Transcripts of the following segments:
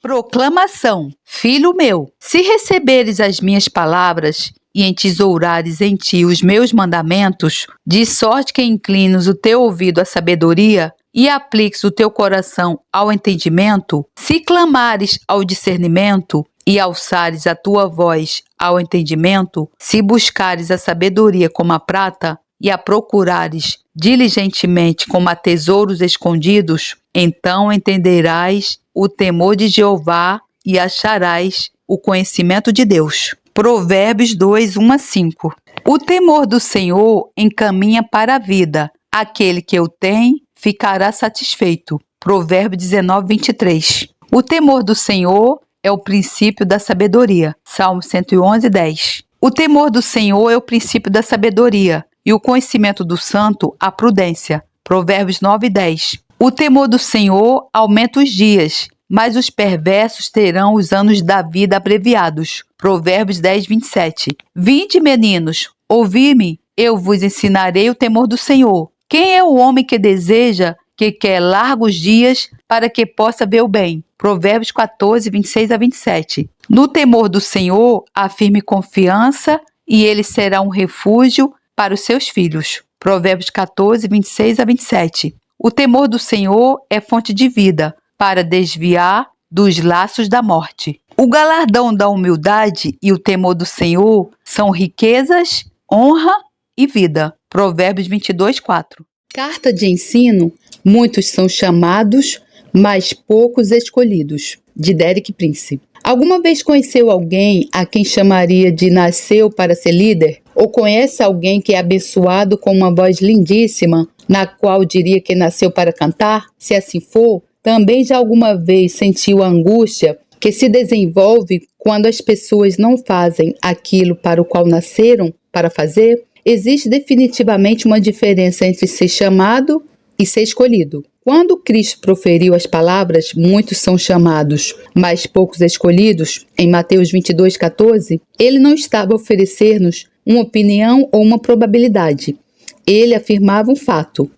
Proclamação: Filho meu, se receberes as minhas palavras e entesourares em ti os meus mandamentos, de sorte que inclines o teu ouvido à sabedoria e apliques o teu coração ao entendimento, se clamares ao discernimento e alçares a tua voz ao entendimento, se buscares a sabedoria como a prata e a procurares diligentemente como a tesouros escondidos, então entenderás o temor de Jeová e acharás o conhecimento de Deus. Provérbios 2, 1-5. O temor do Senhor encaminha para a vida. Aquele que o tem ficará satisfeito. Provérbios 19, 23. O temor do Senhor é o princípio da sabedoria. Salmo 111, 10. O temor do Senhor é o princípio da sabedoria e o conhecimento do santo a prudência. Provérbios 9, 10. O temor do Senhor aumenta os dias, mas os perversos terão os anos da vida abreviados. Provérbios 10, 27. Vinde, meninos, ouvi-me, eu vos ensinarei o temor do Senhor. Quem é o homem que deseja, que quer largos dias, para que possa ver o bem? Provérbios 14, 26-27. No temor do Senhor, há firme confiança, e ele será um refúgio para os seus filhos. Provérbios 14, 26-27. O temor do Senhor é fonte de vida, para desviar dos laços da morte. O galardão da humildade e o temor do Senhor são riquezas, honra e vida. Provérbios 22, 4. Carta de ensino: muitos são chamados, mas poucos escolhidos, de Derek Prince. Alguma vez conheceu alguém a quem chamaria de nasceu para ser líder? Ou conhece alguém que é abençoado com uma voz lindíssima, na qual diria que nasceu para cantar? Se assim for, também já alguma vez sentiu a angústia que se desenvolve quando as pessoas não fazem aquilo para o qual nasceram para fazer? Existe definitivamente uma diferença entre ser chamado e ser escolhido. Quando Cristo proferiu as palavras, muitos são chamados, mas poucos escolhidos, em Mateus 22, 14, ele não estava a oferecer-nos uma opinião ou uma probabilidade. Ele afirmava um fato.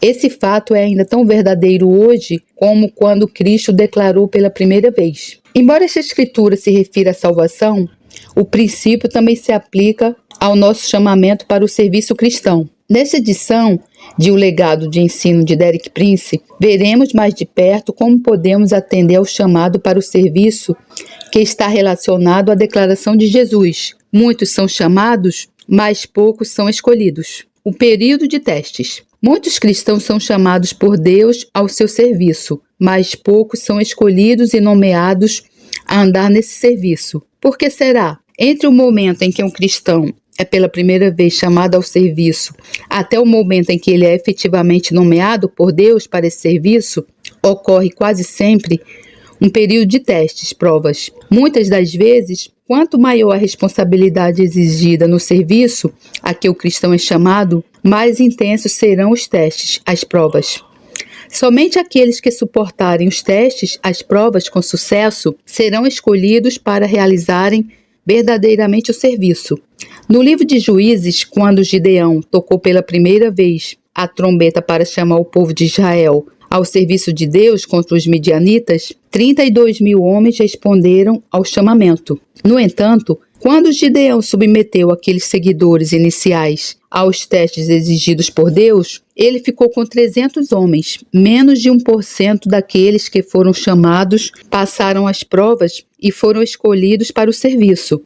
Esse fato é ainda tão verdadeiro hoje como quando Cristo declarou pela primeira vez. Embora esta escritura se refira à salvação, o princípio também se aplica ao nosso chamamento para o serviço cristão. Nesta edição de O Legado de Ensino de Derek Prince, veremos mais de perto como podemos atender ao chamado para o serviço que está relacionado à declaração de Jesus. Muitos são chamados, mas poucos são escolhidos. O período de testes. Muitos cristãos são chamados por Deus ao seu serviço, mas poucos são escolhidos e nomeados a andar nesse serviço. Por que será? Entre o momento em que um cristão é pela primeira vez chamado ao serviço até o momento em que ele é efetivamente nomeado por Deus para esse serviço, ocorre quase sempre um período de testes, provas. Muitas das vezes, quanto maior a responsabilidade exigida no serviço a que o cristão é chamado, mais intensos serão os testes, as provas. Somente aqueles que suportarem os testes, as provas com sucesso, serão escolhidos para realizarem verdadeiramente o serviço. No livro de Juízes, quando Gideão tocou pela primeira vez a trombeta para chamar o povo de Israel ao serviço de Deus contra os midianitas, 32.000 homens responderam ao chamamento. No entanto, quando Gideão submeteu aqueles seguidores iniciais aos testes exigidos por Deus, ele ficou com 300 homens. Menos de 1% daqueles que foram chamados passaram as provas e foram escolhidos para o serviço.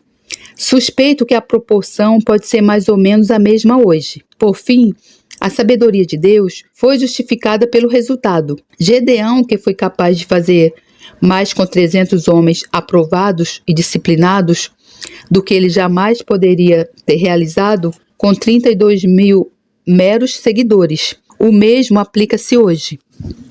Suspeito que a proporção pode ser mais ou menos a mesma hoje. Por fim, a sabedoria de Deus foi justificada pelo resultado. Gedeão, que foi capaz de fazer mais com 300 homens aprovados e disciplinados do que ele jamais poderia ter realizado com 32.000 meros seguidores. O mesmo aplica-se hoje.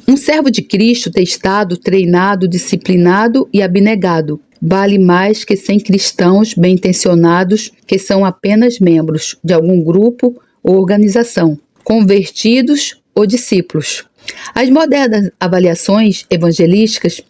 Um servo de Cristo testado, treinado, disciplinado e abnegado vale mais que 100 cristãos bem-intencionados que são apenas membros de algum grupo ou organização, convertidos ou discípulos. As modernas avaliações evangelísticas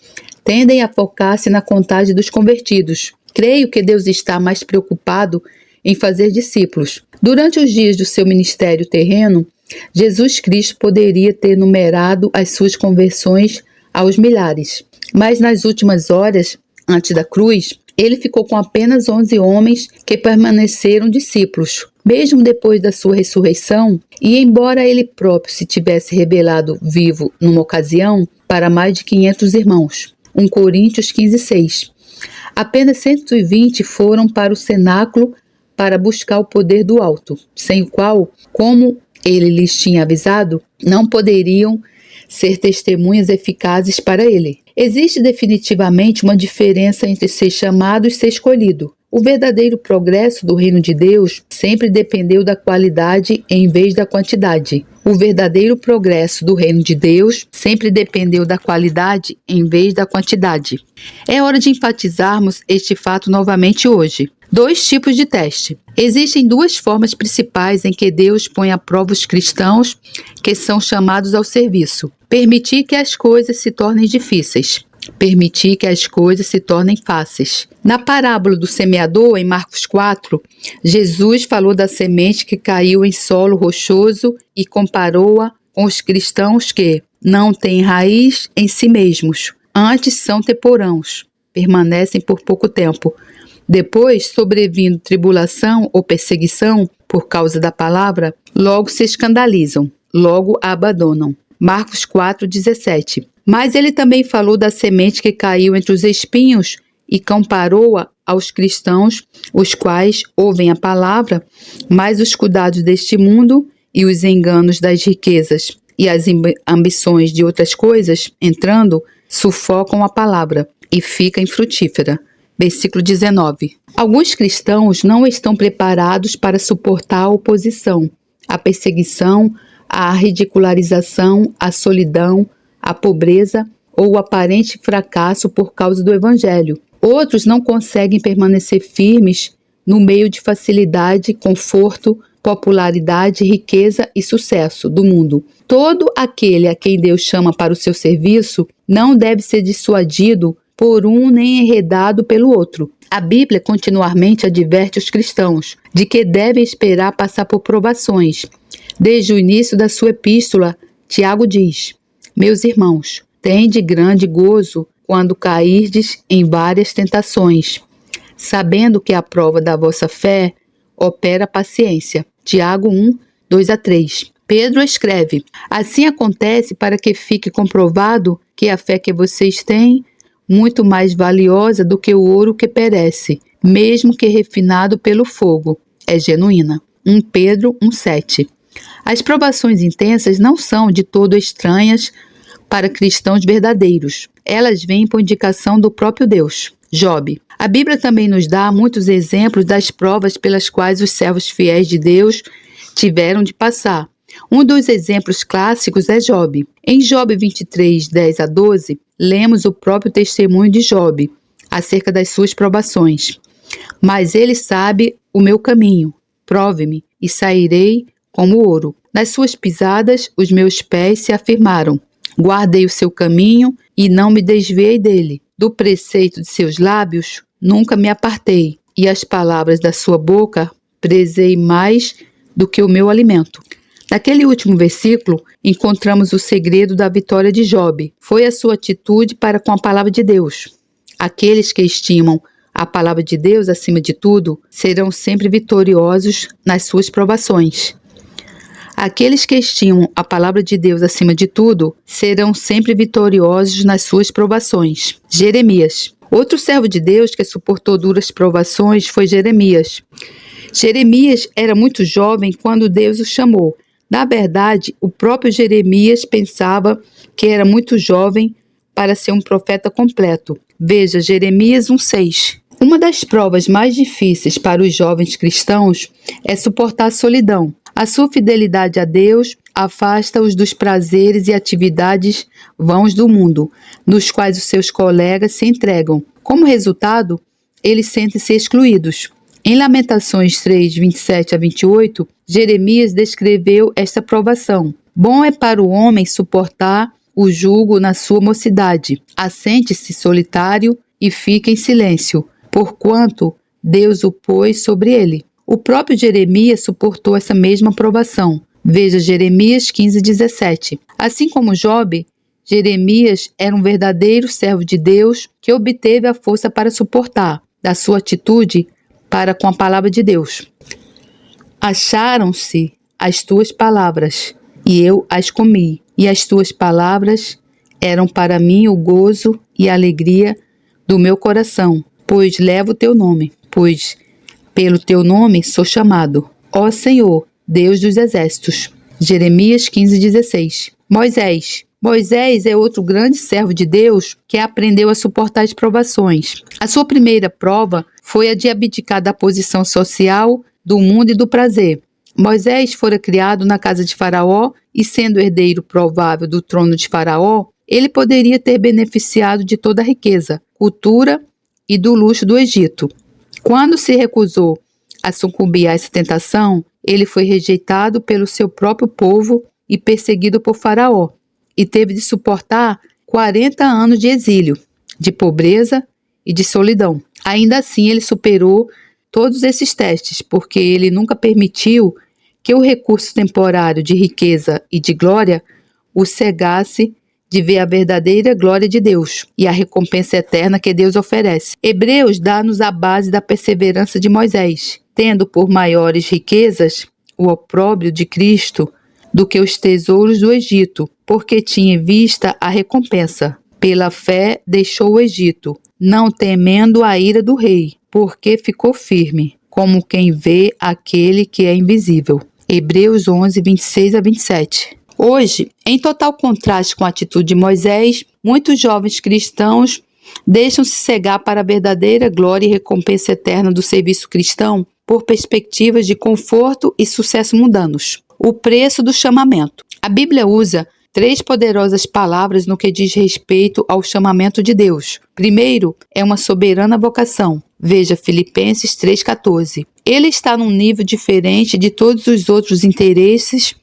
tendem a focar-se na contagem dos convertidos. Creio que Deus está mais preocupado em fazer discípulos. Durante os dias do seu ministério terreno, Jesus Cristo poderia ter numerado as suas conversões aos milhares. Mas nas últimas horas, antes da cruz, ele ficou com apenas 11 homens que permaneceram discípulos. Mesmo depois da sua ressurreição, e embora ele próprio se tivesse revelado vivo numa ocasião para mais de 500 irmãos. 1 Coríntios 15:6. Apenas 120 foram para o cenáculo para buscar o poder do alto, sem o qual, como ele lhes tinha avisado, não poderiam ser testemunhas eficazes para ele. Existe definitivamente uma diferença entre ser chamado e ser escolhido. O verdadeiro progresso do reino de Deus sempre dependeu da qualidade em vez da quantidade. O verdadeiro progresso do reino de Deus sempre dependeu da qualidade em vez da quantidade. É hora de enfatizarmos este fato novamente hoje. 2 tipos de teste. Existem 2 formas principais em que Deus põe à prova os cristãos que são chamados ao serviço. Permitir que as coisas se tornem difíceis. Permitir que as coisas se tornem fáceis. Na parábola do semeador, em Marcos 4, Jesus falou da semente que caiu em solo rochoso e comparou-a com os cristãos que não têm raiz em si mesmos, antes são temporãos, permanecem por pouco tempo. Depois, sobrevindo tribulação ou perseguição por causa da palavra, logo se escandalizam, logo a abandonam. Marcos 4:17. Mas ele também falou da semente que caiu entre os espinhos e comparou-a aos cristãos, os quais ouvem a palavra, mas os cuidados deste mundo e os enganos das riquezas e as ambições de outras coisas, entrando, sufocam a palavra e fica infrutífera. Versículo 19. Alguns cristãos não estão preparados para suportar a oposição, a perseguição, a ridicularização, a solidão, a pobreza ou o aparente fracasso por causa do Evangelho. Outros não conseguem permanecer firmes no meio de facilidade, conforto, popularidade, riqueza e sucesso do mundo. Todo aquele a quem Deus chama para o seu serviço não deve ser dissuadido por um nem enredado pelo outro. A Bíblia continuamente adverte os cristãos de que devem esperar passar por provações. Desde o início da sua epístola, Tiago diz: Meus irmãos, tende grande gozo quando cairdes em várias tentações, sabendo que a prova da vossa fé opera paciência. Tiago 1:2-3. Pedro escreve: Assim acontece para que fique comprovado que a fé que vocês têm, muito mais valiosa do que o ouro que perece, mesmo que refinado pelo fogo, é genuína. 1 Pedro 1:7. As provações intensas não são de todo estranhas para cristãos verdadeiros. Elas vêm por indicação do próprio Deus. Job. A Bíblia também nos dá muitos exemplos das provas pelas quais os servos fiéis de Deus tiveram de passar. Um dos exemplos clássicos é Job. Em Job 23:10-12, lemos o próprio testemunho de Job acerca das suas provações. Mas ele sabe o meu caminho, prove-me, e sairei como ouro. Nas suas pisadas, os meus pés se afirmaram. Guardei o seu caminho e não me desviei dele. Do preceito de seus lábios, nunca me apartei, e as palavras da sua boca prezei mais do que o meu alimento. Naquele último versículo, encontramos o segredo da vitória de Job. Foi a sua atitude para com a palavra de Deus. Aqueles que estimam a palavra de Deus acima de tudo serão sempre vitoriosos nas suas provações. Aqueles que estimam a palavra de Deus acima de tudo serão sempre vitoriosos nas suas provações. Jeremias. Outro servo de Deus que suportou duras provações foi Jeremias. Jeremias era muito jovem quando Deus o chamou. Na verdade, o próprio Jeremias pensava que era muito jovem para ser um profeta completo. Veja Jeremias 1:6. Uma das provas mais difíceis para os jovens cristãos é suportar a solidão. A sua fidelidade a Deus afasta-os dos prazeres e atividades vãos do mundo, nos quais os seus colegas se entregam. Como resultado, eles sentem-se excluídos. Em Lamentações 3:27-28, Jeremias descreveu esta provação. Bom é para o homem suportar o jugo na sua mocidade. Assente-se solitário e fica em silêncio, porquanto Deus o pôs sobre ele. O próprio Jeremias suportou essa mesma provação. Veja Jeremias 15:17. Assim como Job, Jeremias era um verdadeiro servo de Deus que obteve a força para suportar da sua atitude para com a palavra de Deus. Acharam-se as tuas palavras, e eu as comi, e as tuas palavras eram para mim o gozo e a alegria do meu coração, pois levo o teu nome, pois pelo teu nome sou chamado, ó Senhor, Deus dos exércitos. Jeremias 15:16. Moisés é outro grande servo de Deus que aprendeu a suportar as provações. A sua primeira prova foi a de abdicar da posição social, do mundo e do prazer. Moisés fora criado na casa de Faraó e, sendo herdeiro provável do trono de Faraó, ele poderia ter beneficiado de toda a riqueza, cultura e do luxo do Egito. Quando se recusou a sucumbir a essa tentação, ele foi rejeitado pelo seu próprio povo e perseguido por Faraó, e teve de suportar 40 anos de exílio, de pobreza e de solidão. Ainda assim, ele superou todos esses testes, porque ele nunca permitiu que o recurso temporário de riqueza e de glória o cegasse de ver a verdadeira glória de Deus e a recompensa eterna que Deus oferece. Hebreus dá-nos a base da perseverança de Moisés, tendo por maiores riquezas o opróbrio de Cristo do que os tesouros do Egito, porque tinha em vista a recompensa. Pela fé deixou o Egito, não temendo a ira do rei, porque ficou firme, como quem vê aquele que é invisível. Hebreus 11:26-27. Hoje, em total contraste com a atitude de Moisés, muitos jovens cristãos deixam-se cegar para a verdadeira glória e recompensa eterna do serviço cristão por perspectivas de conforto e sucesso mundanos. O preço do chamamento. A Bíblia usa 3 poderosas palavras no que diz respeito ao chamamento de Deus. Primeiro, é uma soberana vocação. Veja Filipenses 3,14. Ele está num nível diferente de todos os outros interesses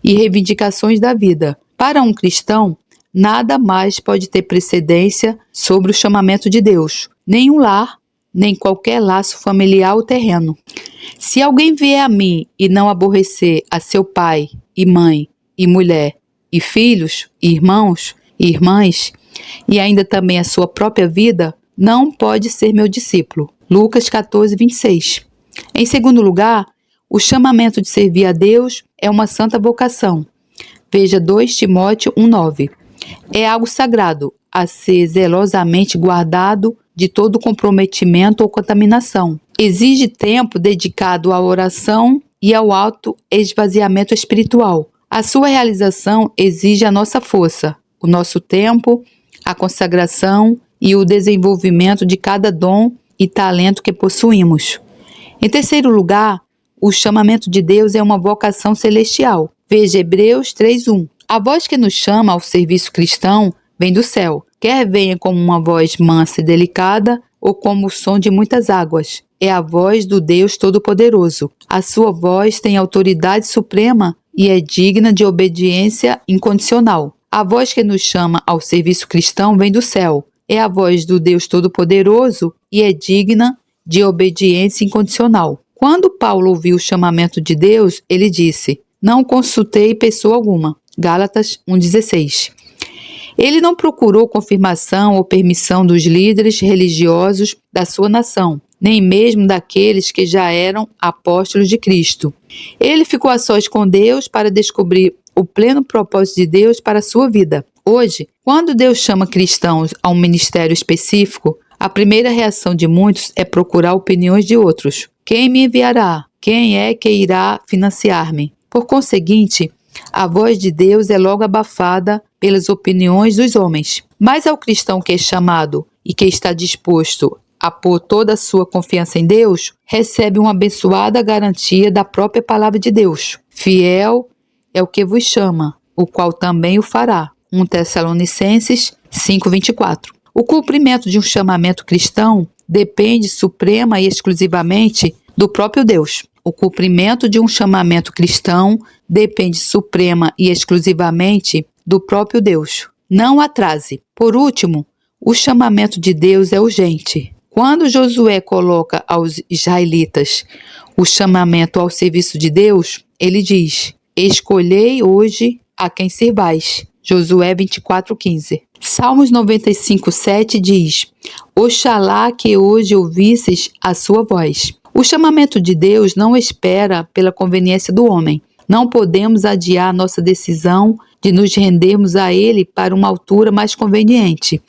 e reivindicações da vida. Para um cristão, nada mais pode ter precedência sobre o chamamento de Deus. Nem um lar, nem qualquer laço familiar ou terreno. Se alguém vier a mim e não aborrecer a seu pai e mãe e mulher e filhos e irmãos e irmãs e ainda também a sua própria vida, não pode ser meu discípulo. Lucas 14:26. Em segundo lugar, o chamamento de servir a Deus é uma santa vocação. Veja 2 Timóteo 1:9. É algo sagrado, a ser zelosamente guardado de todo comprometimento ou contaminação. Exige tempo dedicado à oração e ao auto-esvaziamento espiritual. A sua realização exige a nossa força, o nosso tempo, a consagração e o desenvolvimento de cada dom e talento que possuímos. Em terceiro lugar, o chamamento de Deus é uma vocação celestial. Veja Hebreus 3:1. A voz que nos chama ao serviço cristão vem do céu, quer venha como uma voz mansa e delicada ou como o som de muitas águas. É a voz do Deus Todo-Poderoso. A sua voz tem autoridade suprema e é digna de obediência incondicional. A voz que nos chama ao serviço cristão vem do céu. É a voz do Deus Todo-Poderoso e é digna de obediência incondicional. Quando Paulo ouviu o chamamento de Deus, ele disse: "Não consultei pessoa alguma." Gálatas 1:16. Ele não procurou confirmação ou permissão dos líderes religiosos da sua nação, nem mesmo daqueles que já eram apóstolos de Cristo. Ele ficou a sós com Deus para descobrir o pleno propósito de Deus para a sua vida. Hoje, quando Deus chama cristãos a um ministério específico, a primeira reação de muitos é procurar opiniões de outros. Quem me enviará? Quem é que irá financiar-me? Por conseguinte, a voz de Deus é logo abafada pelas opiniões dos homens. Mas ao cristão que é chamado e que está disposto a pôr toda a sua confiança em Deus, recebe uma abençoada garantia da própria palavra de Deus. Fiel é o que vos chama, o qual também o fará. 1 Tessalonicenses 5:24. O cumprimento de um chamamento cristão depende suprema e exclusivamente do próprio Deus. O cumprimento de um chamamento cristão depende suprema e exclusivamente do próprio Deus. Não atrase. Por último, o chamamento de Deus é urgente. Quando Josué coloca aos israelitas o chamamento ao serviço de Deus, ele diz: "Escolhei hoje a quem servais." Josué 24:15. Salmos 95:7 diz: Oxalá que hoje ouvisses a sua voz. O chamamento de Deus não espera pela conveniência do homem. Não podemos adiar nossa decisão de nos rendermos a Ele para uma altura mais conveniente.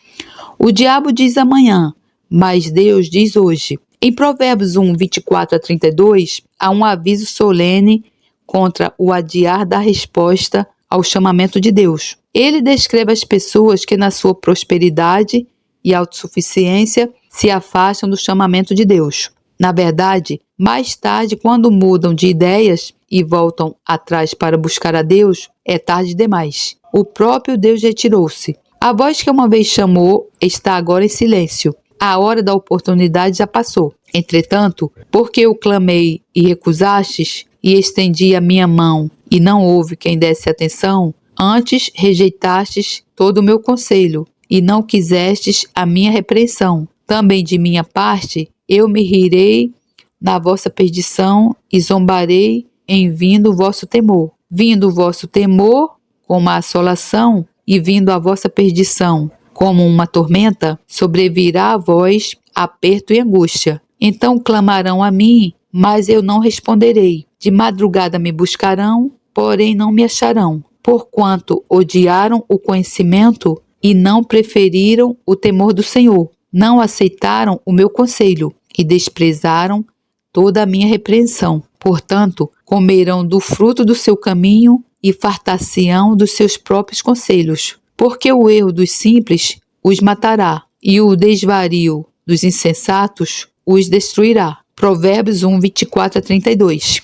O diabo diz amanhã, mas Deus diz hoje. Em Provérbios 1:24-32, há um aviso solene contra o adiar da resposta ao chamamento de Deus. Ele descreve as pessoas que, na sua prosperidade e autossuficiência, se afastam do chamamento de Deus. Na verdade, mais tarde, quando mudam de ideias e voltam atrás para buscar a Deus, é tarde demais. O próprio Deus retirou-se. A voz que uma vez chamou está agora em silêncio. A hora da oportunidade já passou. Entretanto, porque eu clamei e recusastes, e estendi a minha mão, e não houve quem desse atenção, antes rejeitastes todo o meu conselho, e não quisestes a minha repreensão. Também de minha parte, eu me rirei na vossa perdição, e zombarei em vindo o vosso temor. Vindo o vosso temor, como a assolação, e vindo a vossa perdição, como uma tormenta, sobrevirá a vós aperto e angústia. Então clamarão a mim, mas eu não responderei. De madrugada me buscarão, porém não me acharão. Porquanto odiaram o conhecimento e não preferiram o temor do Senhor. Não aceitaram o meu conselho e desprezaram toda a minha repreensão. Portanto, comerão do fruto do seu caminho e fartar-se-ão dos seus próprios conselhos. Porque o erro dos simples os matará, e o desvario dos insensatos os destruirá. Provérbios 1:24-32.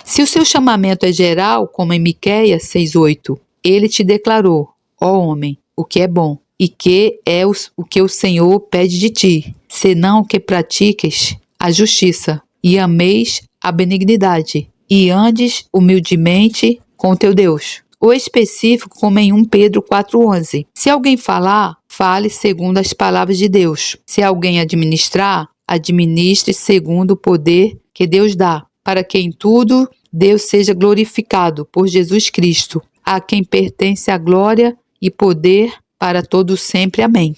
Se o seu chamamento é geral, como em Miqueias 6:8, ele te declarou, ó homem, o que é bom, e que é o que o Senhor pede de ti, senão que pratiques a justiça, e ameis a benignidade, e andes humildemente com teu Deus. O específico, como em 1 Pedro 4:11. Se alguém falar, fale segundo as palavras de Deus. Se alguém administrar, administre segundo o poder que Deus dá, para que em tudo Deus seja glorificado por Jesus Cristo, a quem pertence a glória e poder para todo sempre. Amém.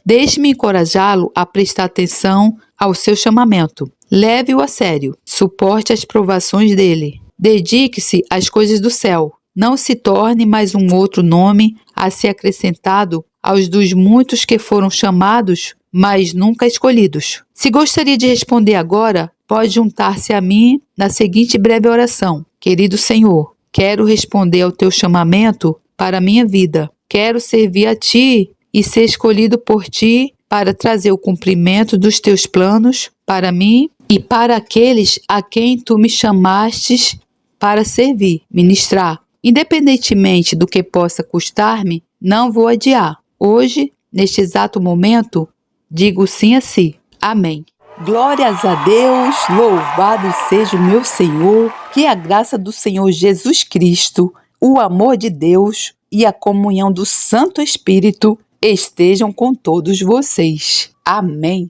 Deixe-me encorajá-lo a prestar atenção ao seu chamamento. Leve-o a sério. Suporte as provações dele. Dedique-se às coisas do céu. Não se torne mais um outro nome a ser acrescentado aos dos muitos que foram chamados, mas nunca escolhidos. Se gostaria de responder agora, pode juntar-se a mim na seguinte breve oração. Querido Senhor, quero responder ao teu chamamento para a minha vida. Quero servir a ti e ser escolhido por ti para trazer o cumprimento dos teus planos para mim e para aqueles a quem tu me chamastes para servir, ministrar. Independentemente do que possa custar-me, não vou adiar. Hoje, neste exato momento, digo sim a si. Amém. Glórias a Deus, louvado seja o meu Senhor, que a graça do Senhor Jesus Cristo, o amor de Deus e a comunhão do Santo Espírito estejam com todos vocês. Amém.